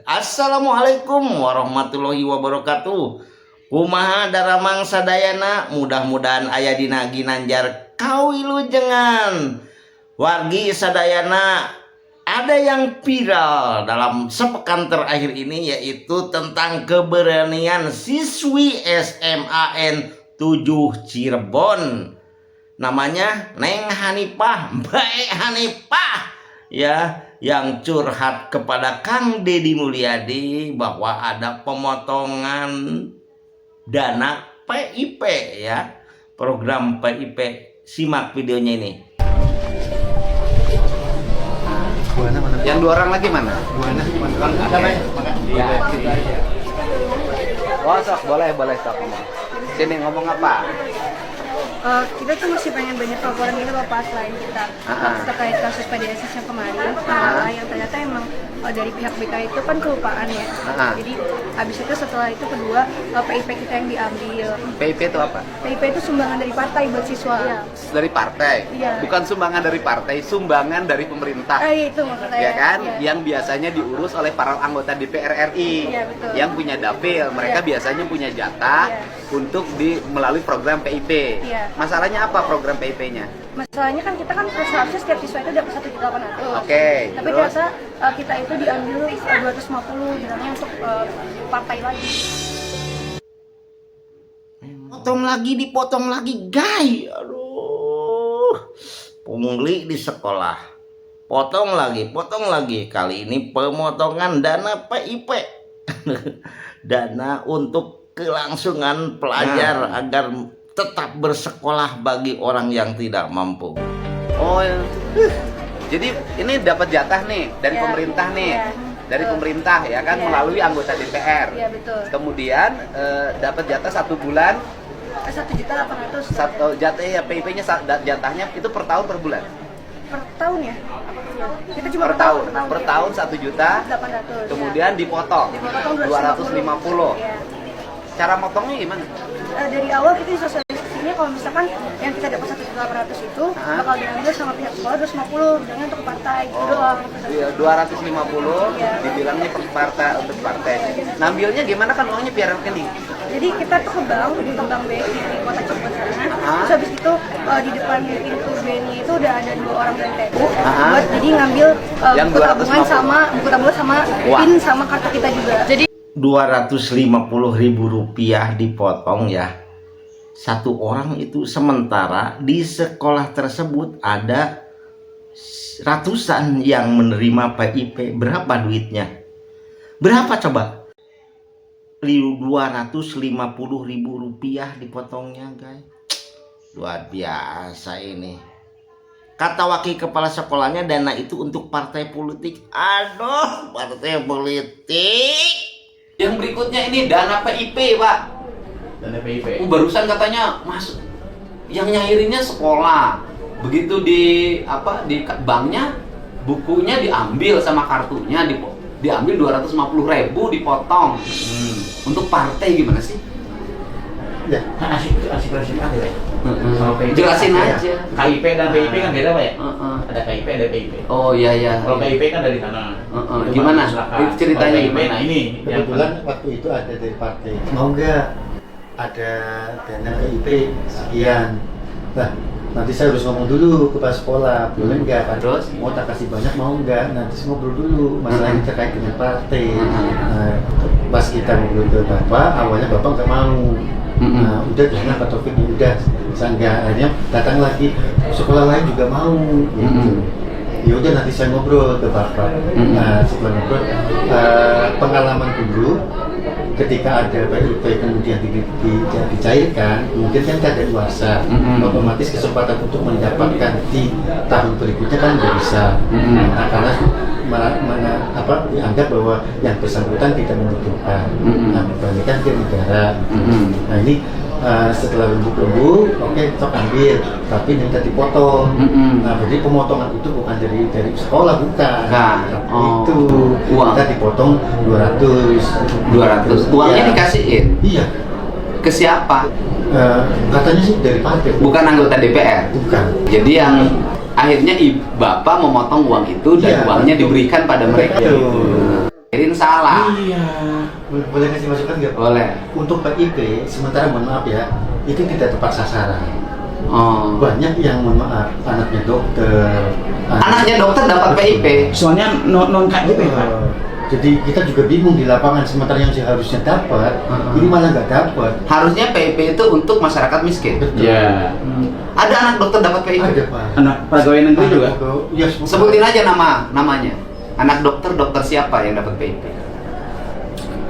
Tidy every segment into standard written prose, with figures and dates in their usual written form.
Assalamualaikum warahmatullahi wabarakatuh. Kumaha daramang sadayana, mudah-mudahan aya dina ginanjar kawilujengan. Wargi sadayana, ada yang viral dalam sepekan terakhir ini, yaitu tentang keberanian siswi SMAN 7 Cirebon. Namanya Neng Hanifah, Mbak Hanifah ya, yang curhat kepada Kang Deddy Mulyadi bahwa ada pemotongan dana PIP ya, program PIP. Simak videonya ini. Yang dua orang lagi mana? Ya, oh, sok, boleh sok ngomong. Sini ngomong apa? Kita tuh masih pengen banyak laporan gitu Bapak, selain kita terkait kasus PDSS yang kemarin, yang ternyata emang dari pihak BK itu kan kelupaan ya. Jadi habis itu setelah itu kedua PIP kita yang diambil. PIP itu apa? PIP itu sumbangan dari partai buat siswa. Dari partai? Iya. Bukan sumbangan dari partai, sumbangan dari pemerintah. Itu maksudnya. Ya kan? Iya. Yang biasanya diurus oleh para anggota DPR RI. Iya, betul. Yang punya dapil, mereka biasanya punya jatah untuk melalui program PIP. Iya. Masalahnya apa program PIP-nya? Masalahnya kan kita kan seharusnya setiap siswa itu dapat 1.800.000. Oke, Tapi terus? ternyata kita itu diambil 250, bilangnya untuk partai lagi. Dipotong lagi, guys. Aduh, pungli di sekolah. Potong lagi. Kali ini pemotongan dana PIP. Dana untuk kelangsungan pelajar agar tetap bersekolah bagi orang yang tidak mampu. Oh, jadi ini dapat jatah nih dari pemerintah nih. Dari pemerintah ya kan, melalui anggota DPR. Iya, betul. Kemudian dapat jatah 1 bulan 1.800.000. jatah ya, PIP-nya jatahnya itu per tahun per bulan? Per tahun ya? Kita cuma Per tahun 1.800.000. Kemudian dipotong 250. Ya. Cara motongnya gimana? Dari awal kita disosialisasinya kalau misalkan yang kita dapat 1.800.000 itu bakal diambil sama pihak sekolah 250, bilangnya untuk partai gitu doang. 250 dibilangnya per partai, untuk partai. Ngambilnya gimana kan uangnya piar rekening? Jadi kita tuh ke bank BI di kota Cirebon sana. Terus habis itu di depan pintu BNI itu udah ada 2 orang dari TU buat jadi ngambil yang buku tabungan sama PIN sama kartu kita juga. Jadi Rp250.000 dipotong ya. Satu orang itu, sementara di sekolah tersebut ada ratusan yang menerima PIP. Berapa duitnya? Berapa coba? Rp250.000 dipotongnya, guys. Luar biasa ini. Kata wakil kepala sekolahnya, dana itu untuk partai politik. Aduh, partai politik. Yang berikutnya ini dana PIP, Pak. Dana PIP. Barusan katanya Mas, yang nyairinnya sekolah. Begitu di banknya, bukunya diambil sama kartunya diambil 250.000 dipotong. Untuk partai gimana sih? Ya, asik aja ya. Jelasin aja. KIP dan PIP kan beda Pak ya? Ada KIP, ada PIP. Oh iya. Kalau PIP kan dari sana. Gimana? Ceritanya PIP, gimana? nah ini Kebetulan waktu itu ada dari partai. Mau nggak ada dana PIP sekian? Nah, nanti saya harus ngomong dulu ke kepala sekolah, boleh nggak? Terus? Mau tak kasih banyak mau nggak? Nanti ngobrol dulu masalahnya terkait dengan partai. Nah, pas kita ngobrol ke bapak, awalnya bapak nggak mau. Nah, udah jangan Pak Taufik, udah saya akhirnya datang lagi, sekolah lain juga mau gitu. Ya udah nanti saya ngobrol ke bapak. Nah, setelah ngobrol pengalaman dulu ketika ada PIP kemudian dicairkan, kemudian kan ada luasa, otomatis kesempatan untuk mendapatkan di tahun berikutnya kan nggak bisa. Nah, karena dianggap bahwa yang bersangkutan tidak membutuhkan, dibandingkan ke negara. Nah ini setelah lembut, oke, cok ambil, tapi minta dipotong. Nah, jadi pemotongan itu bukan dari sekolah, bukan. Itu kita dipotong 200. Uangnya dikasihin? Iya. Ke siapa? Katanya sih dari partai. Bukan anggota DPR? Bukan. Jadi yang akhirnya Bapak memotong uang itu dan uangnya diberikan pada mereka. Jadi salah. Iya. Boleh kasih masukan nggak? Boleh. Untuk PIP, sementara mohon maaf ya, itu tidak tepat sasaran. Oh. Banyak yang mohon maaf, anaknya dokter. Anaknya dokter dapat PIP. Soalnya non KJP Pak. Jadi kita juga bingung di lapangan, sementara yang seharusnya dapat, ini malah nggak dapat. Harusnya PIP itu untuk masyarakat miskin. Betul. Iya. Ada anak dokter dapat PIP. Ada Pak. Anak pegawai negeri juga. Ya, Sebutin aja namanya. Anak dokter siapa yang dapat PIP?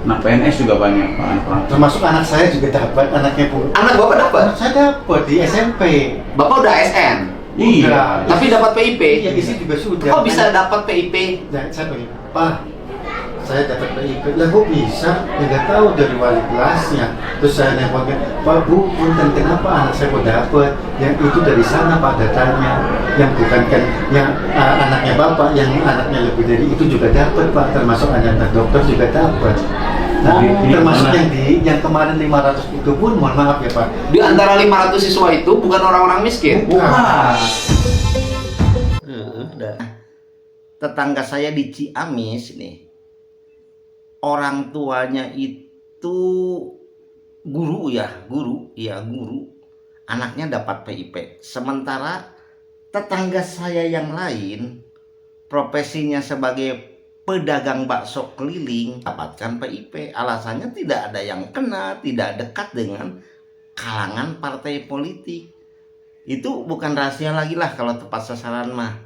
Anak PNS juga banyak Pak. Anak Termasuk anak saya juga dapat, anaknya pun. Anak bapak dapat. Anak saya dapat di SMP. Bapak udah ASN, Iya. tapi dapat PIP. Iya, isi juga sudah. Kok bisa dapat PIP? Nah, saya pengen, Pak, saya dapat PIP. Lah kok bisa? Ya nggak tahu dari wali kelasnya. Terus saya nelfonkan, Pak Bu, punten kenapa anak saya kok dapat? Yang itu dari sana Pak datanya. Yang bukan kan, yang anaknya Bapak, yang anaknya lebih dari itu juga dapat Pak. Termasuk anak dokter juga dapat. Nah, termasuk yang kemarin 500 itu pun, mohon maaf ya Pak. Di antara 500 siswa itu bukan orang-orang miskin. Wah. Tetangga saya di Ciamis nih, orang tuanya itu guru, anaknya dapat PIP. Sementara tetangga saya yang lain profesinya sebagai pedagang bakso keliling dapatkan PIP. Alasannya tidak ada yang kena, tidak dekat dengan kalangan partai politik. Itu bukan rahasia lagi lah kalau tepat sasaran mah.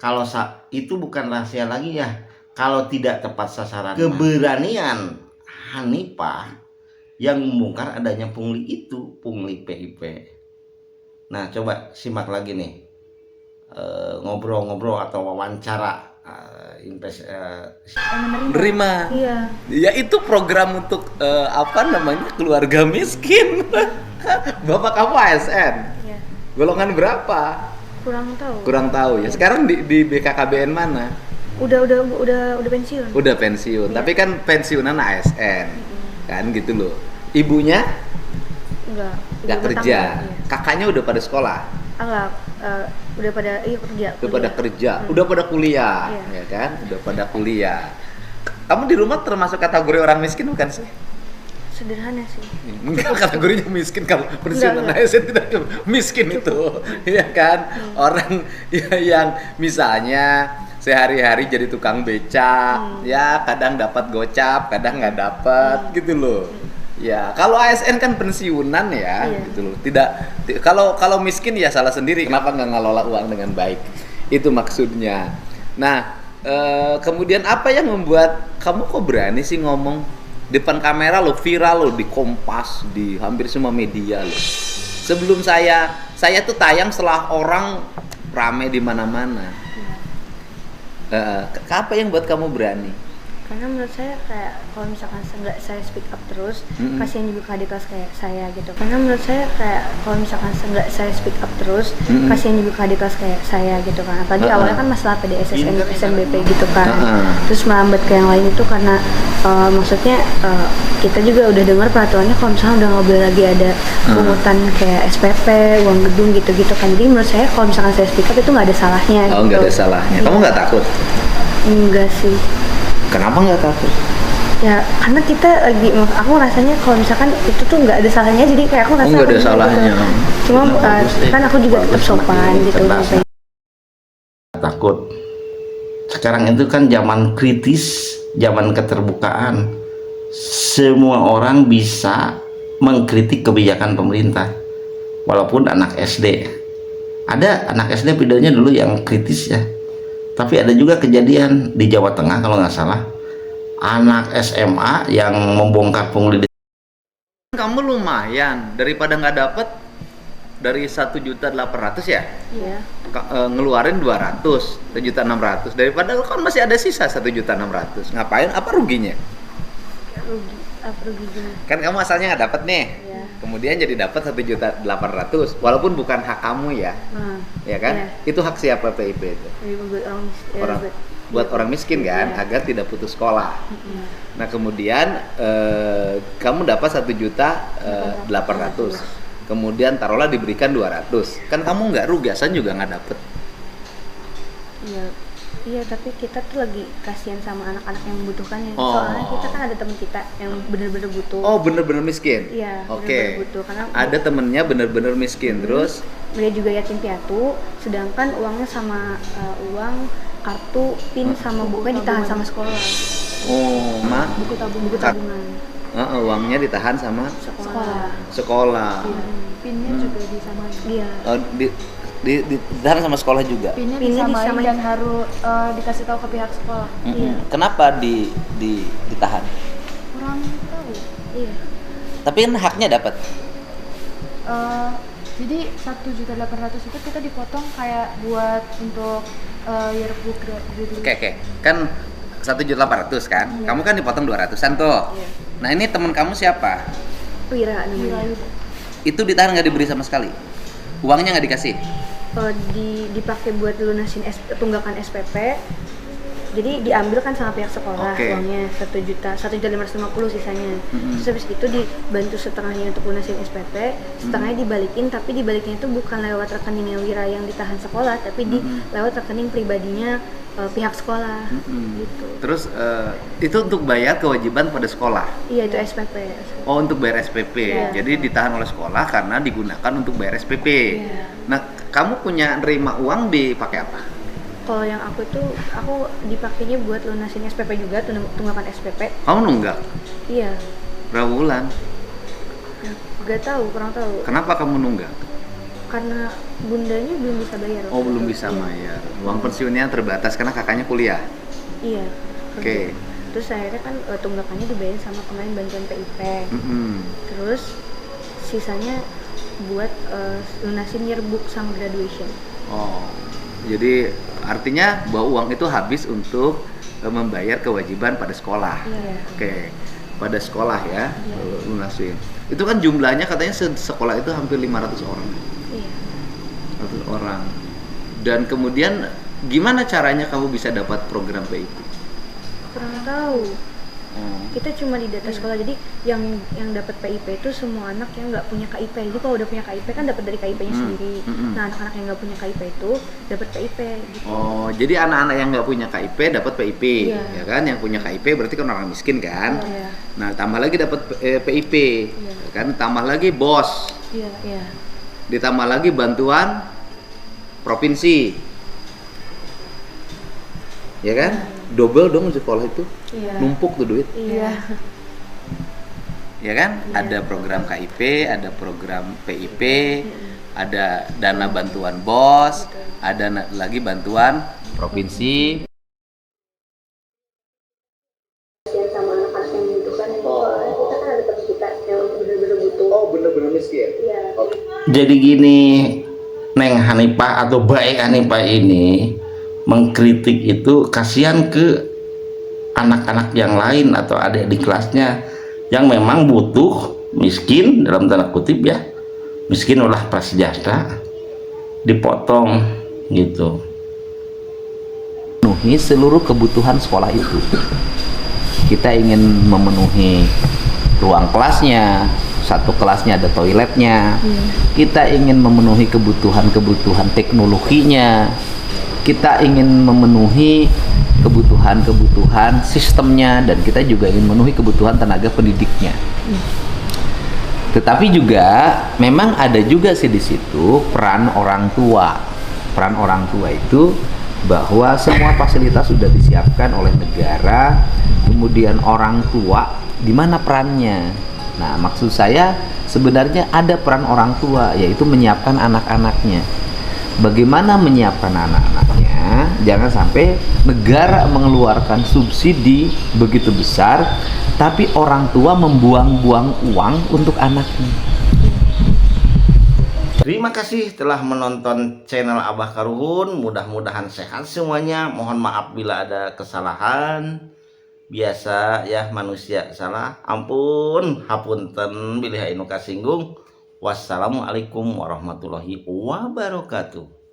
Kalau itu bukan rahasia lagi ya. Kalau tidak tepat sasaran, keberanian Hanifah yang membongkar adanya pungli PIP. Nah, coba simak lagi nih ngobrol-ngobrol atau wawancara menerima. Iya. Ya itu program untuk keluarga miskin. Bapak kamu ASN. Iya. Golongan berapa? Kurang tahu. Ya. Sekarang di BKKBN mana? Udah pensiun. Udah pensiun. Iya. Tapi kan pensiunan ASN. Kan gitu loh. Ibunya Enggak. nggak Ibu kerja. bertanggung, iya. Kakaknya udah pada sekolah. Enggak. Udah pada kerja. Udah pada kerja, udah pada kuliah, Iya. ya kan? Udah pada kuliah. Kamu di rumah termasuk kategori orang miskin bukan sih? Sederhana sih. Enggak, kategorinya miskin kalau pensiunan Enggak. ASN tidak miskin itu, ya kan? Orang yang misalnya sehari-hari jadi tukang becak, ya kadang dapat gocap, kadang nggak dapat, gitu loh. Ya, kalau ASN kan pensiunan ya, Iya. gitu loh. Kalau miskin ya salah sendiri. Kenapa nggak ngelola uang dengan baik? Itu maksudnya. Nah, kemudian apa yang membuat kamu kok berani sih ngomong depan kamera lo, viral lo di Kompas, di hampir semua media lo. Sebelum saya tuh tayang setelah orang rame di mana-mana. Apa yang buat kamu berani? Karena menurut saya kayak kalau misalkan nggak saya speak up terus, kasihan juga ke adik kelas kayak saya gitu. Karena menurut saya kayak kalau misalkan nggak saya speak up terus, kasihan juga ke adik kelas kayak saya gitu kan. Apalagi awalnya kan masalah PDSSN, SNBP gitu kan. Terus melambat ke yang lain itu karena maksudnya kita juga udah dengar peraturannya kalau misalnya udah nggak boleh lagi ada pungutan kayak SPP, uang gedung gitu-gitu kan. Jadi menurut saya kalau misalkan saya speak up itu nggak ada salahnya. Oh, gitu. nggak ada salahnya. Kamu nggak takut? Enggak sih. Kenapa nggak takut? Ya karena kita lagi, aku rasanya kalau misalkan itu tuh nggak ada salahnya, jadi kayak aku rasa nggak ada aku juga salahnya. gitu. Cuma kan aku juga tetap sopan gitu. Takut. Sekarang itu kan zaman kritis, zaman keterbukaan. Semua orang bisa mengkritik kebijakan pemerintah, walaupun anak SD. Ada anak SD videonya dulu yang kritis ya. Tapi ada juga kejadian di Jawa Tengah kalau nggak salah, anak SMA yang membongkar pungli. Kamu lumayan daripada nggak dapet dari 1.800.000 ya, Iya. ngeluarin 200, 1.600.000 daripada kan masih ada sisa 1.600.000. Ngapain? Apa ruginya? Rugi, apa rugi gimana? Kan kamu asalnya nggak dapet nih, Iya. kemudian jadi dapat 1.800.000, walaupun bukan hak kamu ya, Nah, ya kan? iya. Itu hak siapa PIP itu? Jadi buat Buat orang miskin kan, Iya. agar tidak putus sekolah. Nah kemudian kamu dapat 1.800.000, kemudian taruhlah diberikan 200, kan kamu nggak rugi, asalnya juga nggak dapet. Iya. Iya, tapi kita tuh lagi kasihan sama anak-anak yang membutuhkannya. Oh. Soalnya kita kan ada teman kita yang bener-bener butuh. Oh, bener-bener miskin? Iya, Oke. bener-bener butuh. Karena Ada temennya bener-bener miskin, terus? dia juga yatim piatu, sedangkan uangnya sama uang, kartu, PIN sama bukunya ditahan sama sekolah. Oh, Buku tabungan. Uangnya ditahan sama sekolah. Pinnya juga disamain. Iya. Oh, ditahan sama sekolah juga. Pinnya Pinnya disamain disamain. dan harus dikasih tahu ke pihak sekolah. Iya. Kenapa ditahan? Kurang tahu. Iya. Tapi kan haknya dapat. Jadi 1.800.000 itu kita dipotong kayak buat untuk yearbook graduate. Oke. Kan 1.800.000 kan? Kamu kan dipotong 200-an tuh. Iya. Nah, ini teman kamu siapa? Wira namanya. Itu ditahan nggak diberi sama sekali? Uangnya nggak dikasih? Dipakai buat lunasin tunggakan SPP. Jadi diambil kan sama pihak sekolah Oke. uangnya 1.550.000 sisanya. Terus habis itu dibantu setengahnya untuk lunasin SPP, setengahnya dibalikin, tapi dibaliknya itu bukan lewat rekeningnya Wira yang ditahan sekolah, tapi lewat rekening pribadinya pihak sekolah gitu. Terus itu untuk bayar kewajiban pada sekolah? Iya, itu SPP. Oh, untuk bayar SPP. Iya. Jadi ditahan oleh sekolah karena digunakan untuk bayar SPP. Iya. Nah, kamu punya nerima uang dipakai apa? Kalau yang aku dipakainya buat lunasin SPP juga, tunggakan SPP. Kamu nunggak? Iya. Berapa bulan? Kurang tahu. Kenapa kamu nunggak? Karena bundanya belum bisa bayar. Oh, belum bisa Iya. bayar. Uang pensiunnya terbatas karena kakaknya kuliah. Iya. Oke. kerja. Terus akhirnya kan tunggakannya dibayar sama kemarin bantuan PIP. Terus sisanya buat lunasin yearbook sama graduation. Oh, jadi artinya bahwa uang itu habis untuk membayar kewajiban pada sekolah. Iya. Oke, pada sekolah ya, lunasin. Itu kan jumlahnya katanya sekolah itu hampir 500 orang. Iya. 100 orang. Dan kemudian gimana caranya kamu bisa dapat program PIP? Kurang tahu. Kita cuma di data sekolah, jadi yang dapat PIP itu semua anak yang nggak punya KIP. Jadi kalau udah punya KIP kan dapat dari KIP-nya sendiri. Nah, anak-anak yang nggak punya KIP itu dapat PIP gitu. Oh, jadi anak-anak yang nggak punya KIP dapat PIP, Iya. ya kan? Yang punya KIP berarti kan orang miskin kan? Iya. Nah, tambah lagi dapat PIP, Iya. ya kan? Tambah lagi BOS, Iya. ditambah lagi bantuan provinsi, ya kan? Double dong sekolah itu, Iya. numpuk tuh duit, Iya. ya kan? Ada program KIP, ada program PIP, ada dana bantuan BOS, ada lagi bantuan provinsi. Sama anak-anak yang membutuhkan. Kita kan ada teman kita yang benar-benar butuh. Oh, bener-bener miskin. Iya. Jadi gini, Neng Hanifah atau Baik Hanifah ini mengkritik itu kasihan ke anak-anak yang lain atau adik di kelasnya yang memang butuh, miskin dalam tanda kutip ya, miskin ulah prasejahtera, dipotong gitu. Memenuhi seluruh kebutuhan sekolah itu. Kita ingin memenuhi ruang kelasnya, satu kelasnya ada toiletnya. Kita ingin memenuhi kebutuhan-kebutuhan teknologinya. Kita ingin memenuhi kebutuhan-kebutuhan sistemnya, dan kita juga ingin memenuhi kebutuhan tenaga pendidiknya. Tetapi juga memang ada juga sih di situ peran orang tua. Peran orang tua itu bahwa semua fasilitas sudah disiapkan oleh negara, kemudian orang tua di mana perannya. Nah, maksud saya sebenarnya ada peran orang tua, yaitu menyiapkan anak-anaknya. Bagaimana menyiapkan anak-anaknya? Jangan sampai negara mengeluarkan subsidi begitu besar, tapi orang tua membuang-buang uang untuk anaknya. Terima kasih telah menonton channel Abah Karuhun. Mudah-mudahan sehat semuanya. Mohon maaf bila ada kesalahan. Biasa ya, manusia salah. Ampun, hapunten bilih anu kasinggung. Wassalamualaikum warahmatullahi wabarakatuh.